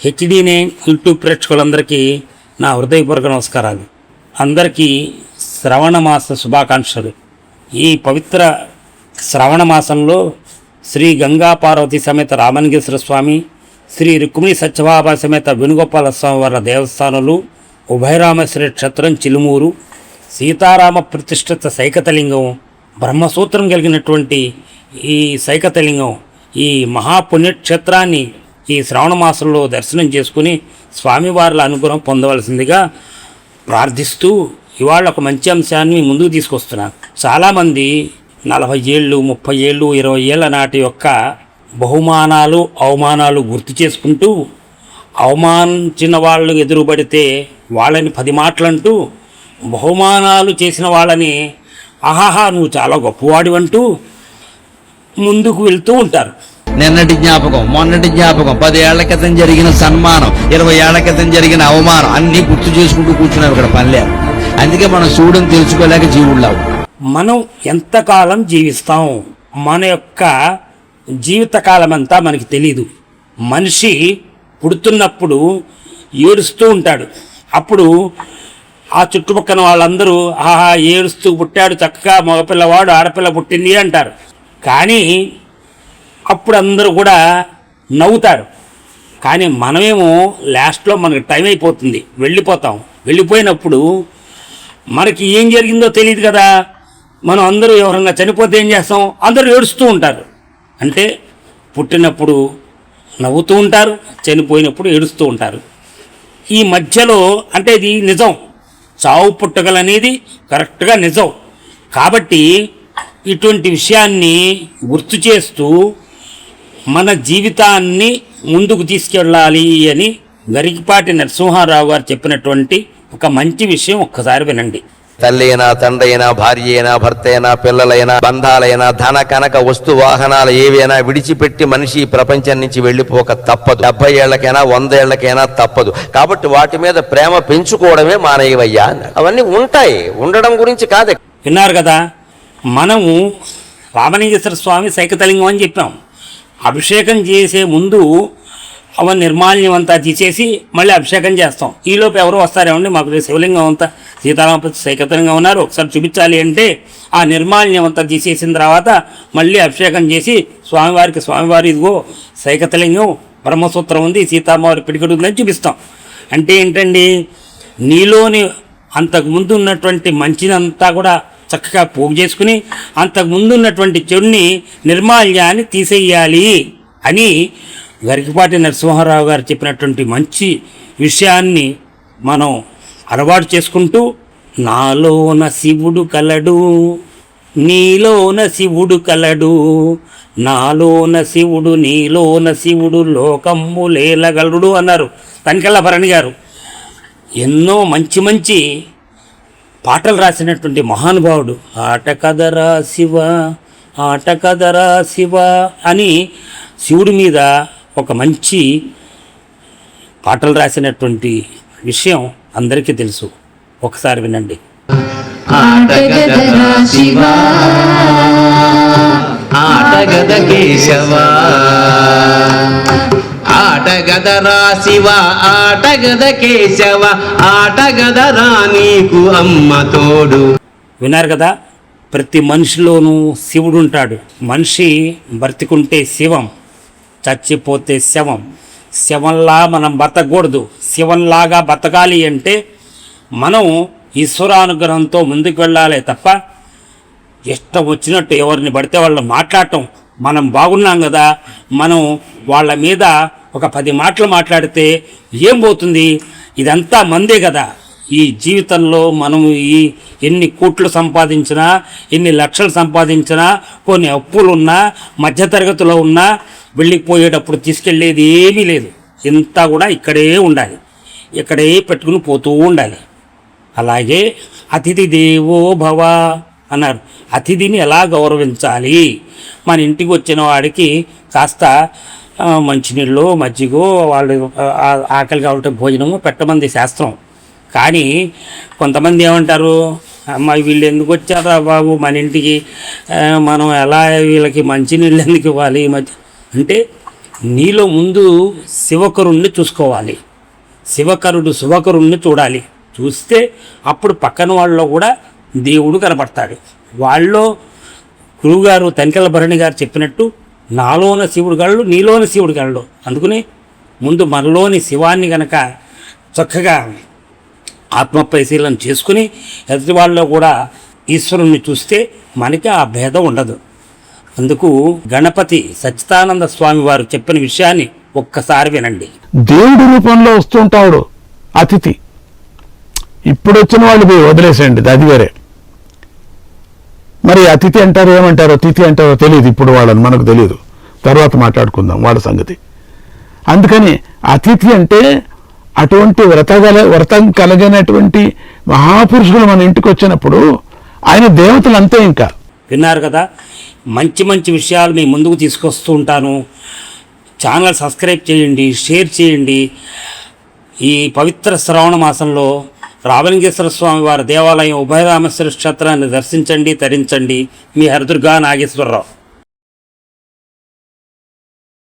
హెచ్డీనే YouTube ప్రేక్షకులందరికీ నా హృదయపూర్వక నమస్కారాలు. అందరికీ శ్రవణ మాస శుభాకాంక్షలు. ఈ పవిత్ర శ్రవణ మాసంలో శ్రీ గంగా పార్వతి సమేత రామలింగేశ్వర స్వామి, శ్రీ రుక్మిణి సత్యభామ సమేత వేణుగోపాల స్వామి వారి దేవస్థానాలు, ఉభయరామేశ్వర క్షేత్రం చిలుమూరు, సీతారామ ప్రతిష్ఠిత సైకతలింగం, బ్రహ్మసూత్రం కలిగినటువంటి ఈ సైకతలింగం, ఈ మహాపుణ్యక్షేత్రాన్ని ఈ శ్రావణ మాసంలో దర్శనం చేసుకుని స్వామివార్ల అనుగ్రహం పొందవలసిందిగా ప్రార్థిస్తూ ఇవాళ ఒక మంచి అంశాన్ని ముందుకు తీసుకొస్తున్నాను. చాలామంది 40 ఏళ్ళు, 30 ఏళ్ళు, 20 ఏళ్ళ నాటి యొక్క బహుమానాలు, అవమానాలు గుర్తు చేసుకుంటూ అవమానించిన వాళ్ళు ఎదురుపడితే వాళ్ళని 10 మాటలంటూ, బహుమానాలు చేసిన వాళ్ళని ఆహాహా నువ్వు చాలా గొప్పవాడివంటూ ముందుకు వెళ్తూ ఉంటారు. నిన్నటి జ్ఞాపకం, మొన్నటి జ్ఞాపకం, 10 ఏళ్ల క్రితం జరిగిన సన్మానం, 20 ఏళ్ల క్రితం జరిగిన అవమానం అన్నీ గుర్తు చేసుకుంటూ కూర్చున్నారు ఇక్కడ పనిలేదు. అందుకే మనం చూడని తెలుసుకోలేక జీవుళ్ళావు. మనం ఎంతకాలం జీవిస్తాం, మన యొక్క జీవితకాలం అంతా మనకి తెలీదు. మనిషి పుడుతున్నప్పుడు ఏడుస్తూ ఉంటాడు. అప్పుడు ఆ చుట్టుపక్కల వాళ్ళందరూ ఆహా ఏడుస్తూ పుట్టాడు, చక్కగా మగపిల్లవాడు, ఆడపిల్ల పుట్టింది అంటారు. కానీ అప్పుడు అందరూ కూడా నవ్వుతారు. కానీ మనమేమో లాస్ట్లో మనకి టైం అయిపోతుంది, వెళ్ళిపోతాం. వెళ్ళిపోయినప్పుడు మనకి ఏం జరిగిందో తెలియదు కదా. మనం అందరూ ఎవరన్నా చనిపోతే ఏం చేస్తాం, అందరూ ఏడుస్తూ ఉంటారు. అంటే పుట్టినప్పుడు నవ్వుతూ ఉంటారు, చనిపోయినప్పుడు ఏడుస్తూ ఉంటారు. ఈ మధ్యలో అంటే ఇది నిజం, చావు పుట్టుకలనేది కరెక్ట్గా నిజం. కాబట్టి ఇటువంటి విషయాన్ని గుర్తు చేస్తూ మన జీవితాన్ని ముందుకు తీసుకెళ్ళాలి అని గరికపాటి నరసింహారావు గారు చెప్పినటువంటి ఒక మంచి విషయం ఒక్కసారి వినండి. తల్లి అయినా, తండ్రి అయినా, భార్య అయినా, భర్త అయినా, పిల్లలైనా, బంధాలైనా, ధన కనక వస్తు వాహనాలు ఏవైనా విడిచిపెట్టి మనిషి ప్రపంచం నుంచి వెళ్ళిపోక తప్పదు. 70 ఏళ్లకైనా 100 ఏళ్లకైనా తప్పదు. కాబట్టి వాటి మీద ప్రేమ పెంచుకోవడమే మానయ్యవయ్యా. అవన్నీ ఉంటాయి, ఉండడం గురించి కాదు. విన్నారు కదా, మనము రామలింగేశ్వర స్వామి సైకతలింగం అని చెప్పాం. అభిషేకం చేసే ముందు అవన్నీ నిర్మాల్యం అంతా తీసేసి మళ్ళీ అభిషేకం చేస్తాం. ఈలోపు ఎవరు వస్తారేమండి, మాకు శివలింగం అంతా సీతారామ సైకతలింగం ఉన్నారు, ఒకసారి చూపించాలి అంటే ఆ నిర్మాల్యం అంతా తీసేసిన తర్వాత మళ్ళీ అభిషేకం చేసి స్వామివారి ఇదిగో సైకతలింగం, బ్రహ్మసూత్రం ఉంది, సీతామ్మవారి పిడికడు ఉందని చూపిస్తాం. అంటే ఏంటండి, నీలోని అంతకుముందు ఉన్నటువంటి మంచినంతా కూడా చక్కగా పోగు చేసుకుని అంతకుముందు ఉన్నటువంటి చెడుని, నిర్మాల్యాన్ని తీసేయాలి అని గరికపాటి నరసింహారావు గారు చెప్పినటువంటి మంచి విషయాన్ని మనం అలవాటు చేసుకుంటూ, నాలోన శివుడు కలడు, నీలోన శివుడు కలడు, నాలోన శివుడు నీలోన శివుడు, లోకమ్ము లేలగలుడు అన్నారు తనికెళ్ళ భరణి గారు. ఎన్నో మంచి మంచి పాటలు రాసినటువంటి మహానుభావుడు. ఆట కదరా శివ, ఆట కదరా శివ అని శివుడి మీద ఒక మంచి పాటలు రాసినటువంటి విషయం అందరికీ తెలుసు. ఒకసారి వినండి. ఆట కదరా శివ, ఆట గద కేశవ, ఆటగదరా శివ, ఆటగద కేశవ, ఆటగదరా నీకు అమ్మ తోడు. విన్నారు కదా, ప్రతి మనిషిలోనూ శివుడు ఉంటాడు. మనిషి బ్రతికుంటే శివం, చచ్చిపోతే శవం. శవంలా మనం బతకూడదు, శివంలాగా బతకాలి అంటే మనం ఈశ్వరానుగ్రహంతో ముందుకు వెళ్ళాలి తప్ప ఇష్టం వచ్చినట్టు ఎవరిని పడితే వాళ్ళు మాట్లాడటం. మనం బాగున్నాం కదా, మనం వాళ్ళ మీద ఒక 10 మాటలు మాట్లాడితే ఏం పోతుంది? ఇదంతా మందే కదా. ఈ జీవితంలో మనము ఎన్ని కోట్లు సంపాదించినా, ఎన్ని లక్షలు సంపాదించినా, కొన్ని అప్పులున్నా, మధ్యతరగతిలో ఉన్నా, వెళ్ళిపోయేటప్పుడు తీసుకెళ్ళేది ఏమీ లేదు. ఇంతా కూడా ఇక్కడే ఉండాలి, ఇక్కడే పెట్టుకుని పోతూ ఉండాలి. అలాగే అతిథి దేవో భవ అన్నారు. అతిథిని ఎలా గౌరవించాలి? మన ఇంటికి వచ్చిన వాడికి కాస్త మంచినీళ్ళు, మజ్జిగో, వాళ్ళు ఆకలి కాబట్టి భోజనము పెట్టమంది శాస్త్రం. కానీ కొంతమంది ఏమంటారు, అమ్మాయి వీళ్ళు ఎందుకు వచ్చారా బాబు మన ఇంటికి, మనం ఎలా వీళ్ళకి మంచినీళ్ళు ఎందుకు ఇవ్వాలి అంటే నీలో ముందు శివకరుణ్ణి చూసుకోవాలి, శివకరుణ్ణి చూడాలి. చూస్తే అప్పుడు పక్కన వాళ్ళలో కూడా దేవుడు కనపడతాడు. వాళ్ళలో గురువుగారు తనికెళ్ళ భరణి గారు చెప్పినట్టు నాలోన శివుడు గళ్ళు, నీలోని శివుడు గళ్ళు. అందుకని ముందు మనలోని శివాన్ని గనక చక్కగా ఆత్మ పరిశీలన చేసుకుని ఎదుటి వాళ్ళలో కూడా ఈశ్వరుణ్ణి చూస్తే మనకి ఆ భేదం ఉండదు. అందుకు గణపతి సచ్చిదానంద స్వామి వారు చెప్పిన విషయాన్ని ఒక్కసారి వినండి. దేవుడి రూపంలో వస్తుంటాడు అతిథి. ఇప్పుడు వచ్చిన వాళ్ళు వదిలేసేయండి, అది వేరే. మరి అతిథి అంటారు, ఏమంటారో తిథి అంటారో తెలియదు ఇప్పుడు వాళ్ళని, మనకు తెలియదు. తర్వాత మాట్లాడుకుందాం వాళ్ళ సంగతి. అందుకని అతిథి అంటే అటువంటి వ్రతం కలిగినటువంటి మహాపురుషులు మన ఇంటికి వచ్చినప్పుడు ఆయన దేవతలు అంతే. ఇంకా విన్నారు కదా, మంచి మంచి విషయాలు మీ ముందుకు తీసుకొస్తూ ఉంటాను. ఛానల్ సబ్స్క్రైబ్ చేయండి, షేర్ చేయండి. ఈ పవిత్ర శ్రావణ మాసంలో రామలింగేశ్వర స్వామి వారి దేవాలయం ఉభయరామేశ్వర క్షేత్రాన్ని దర్శించండి, తరించండి. మీ హరిదుర్గా నాగేశ్వరరావు.